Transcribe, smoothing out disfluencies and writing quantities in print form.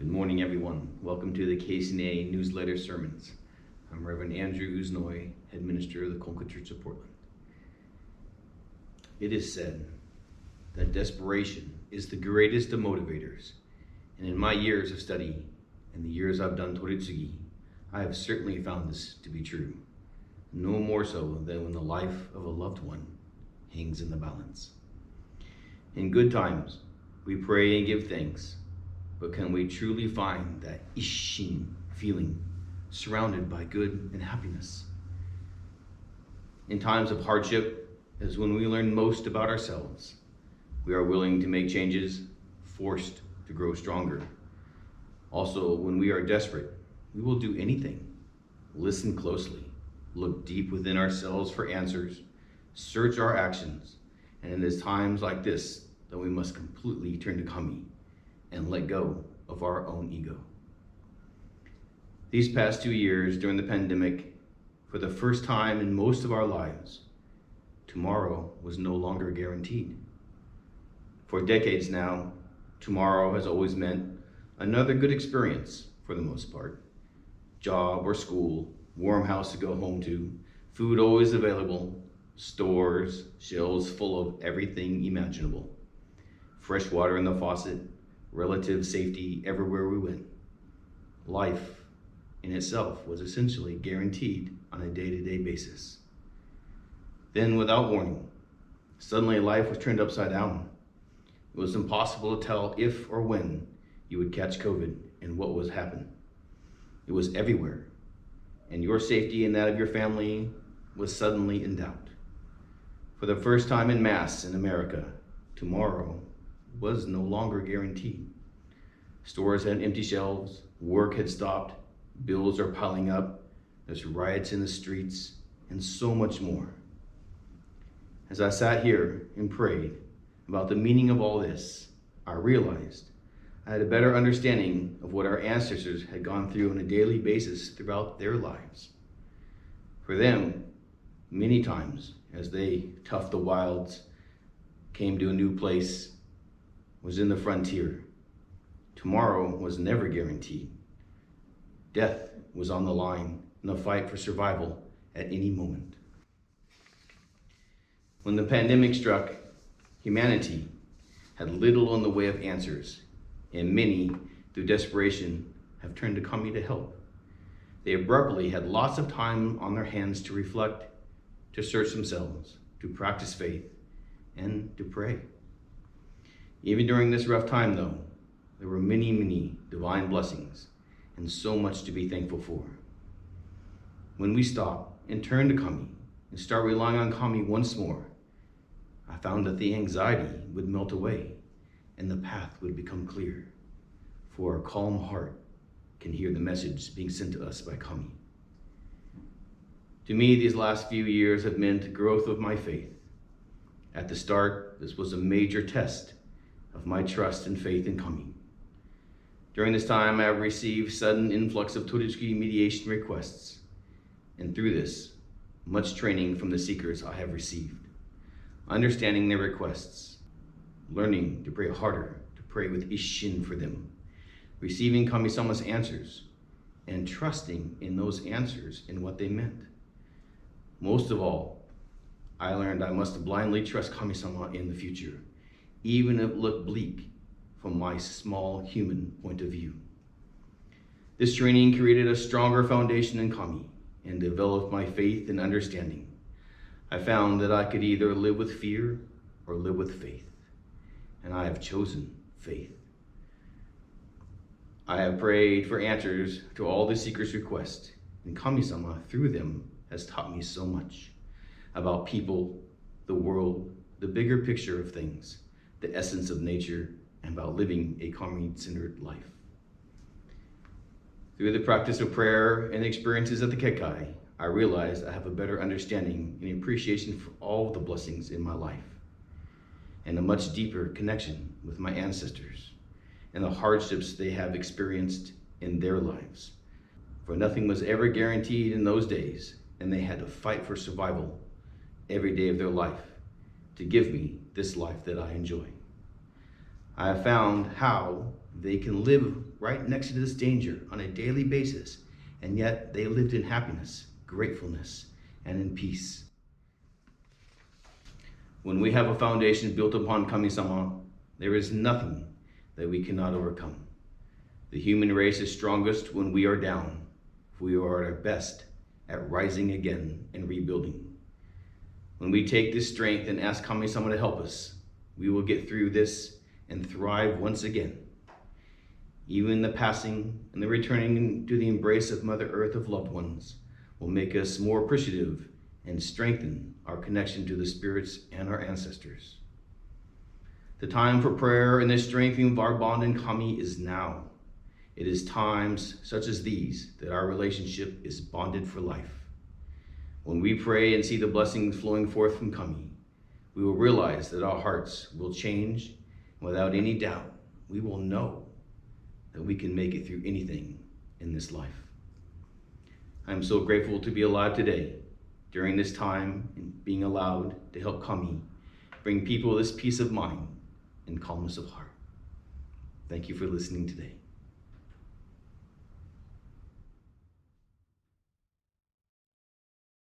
Good morning, everyone. Welcome to the KCNA newsletter sermons. I'm Reverend Andrew Uzunoe, head minister of the Concord Church of Portland. It is said that desperation is the greatest of motivators, and in my years of study and the years I've done Toritsugi, I have certainly found this to be true, no more so than when the life of a loved one hangs in the balance. In good times, we pray and give thanks, but can we truly find that isshin feeling surrounded by good and happiness? In times of hardship is when we learn most about ourselves. We are willing to make changes, forced to grow stronger. Also, when we are desperate, we will do anything. Listen closely, look deep within ourselves for answers, search our actions, and it is times like this that we must completely turn to Kami and let go of our own ego. These past 2 years during the pandemic, for the first time in most of our lives, tomorrow was no longer guaranteed. For decades now, tomorrow has always meant another good experience for the most part. Job or school, warm house to go home to, food always available, stores, shelves full of everything imaginable, fresh water in the faucet, relative safety everywhere we went. Life in itself was essentially guaranteed on a day-to-day basis. Then, without warning, suddenly life was turned upside down. It was impossible to tell if or when you would catch COVID and what would happen. It was everywhere, and your safety and that of your family was suddenly in doubt. For the first time in mass in America, tomorrow was no longer guaranteed. Stores had empty shelves, work had stopped, bills are piling up, there's riots in the streets, and so much more. As I sat here and prayed about the meaning of all this, I realized I had a better understanding of what our ancestors had gone through on a daily basis throughout their lives. For them, many times, as they toughed the wilds, came to a new place, was in the frontier. Tomorrow was never guaranteed. Death was on the line in a fight for survival at any moment. When the pandemic struck, humanity had little in the way of answers, and many, through desperation, have turned to Kami to help. They abruptly had lots of time on their hands to reflect, to search themselves, to practice faith, and to pray. Even during this rough time, though, there were many, many divine blessings and so much to be thankful for. When we stop and turn to Kami and start relying on Kami once more, I found that the anxiety would melt away and the path would become clear, for a calm heart can hear the message being sent to us by Kami. To me, these last few years have meant growth of my faith. At the start, this was a major test of my trust and faith in Kami. During this time, I have received sudden influx of Toritsugi mediation requests, and through this, much training from the seekers I have received, understanding their requests, learning to pray harder, to pray with isshin for them, receiving Kami-sama's answers, and trusting in those answers and what they meant. Most of all, I learned I must blindly trust Kami-sama in the future, even if it looked bleak from my small human point of view. This training created a stronger foundation in Kami and developed my faith and understanding. I found that I could either live with fear or live with faith, and I have chosen faith. I have prayed for answers to all the seekers' requests, and Kami-sama, through them, has taught me so much about people, the world, the bigger picture of things, the essence of nature, and about living a Kami-centered life. Through the practice of prayer and experiences at the Kekai, I realized I have a better understanding and appreciation for all the blessings in my life, and a much deeper connection with my ancestors and the hardships they have experienced in their lives. For nothing was ever guaranteed in those days, and they had to fight for survival every day of their life to give me this life that I enjoy. I have found how they can live right next to this danger on a daily basis, and yet they lived in happiness, gratefulness, and in peace. When we have a foundation built upon Kami-sama, there is nothing that we cannot overcome. The human race is strongest when we are down, if we are at our best at rising again and rebuilding. When we take this strength and ask Kami-sama to help us, we will get through this and thrive once again. Even the passing and the returning to the embrace of Mother Earth of loved ones will make us more appreciative and strengthen our connection to the spirits and our ancestors. The time for prayer and the strengthening of our bond in Kami is now. It is times such as these that our relationship is bonded for life. When we pray and see the blessings flowing forth from Kami, we will realize that our hearts will change. Without any doubt, we will know that we can make it through anything in this life. I am so grateful to be alive today, during this time, and being allowed to help Kami bring people this peace of mind and calmness of heart. Thank you for listening today.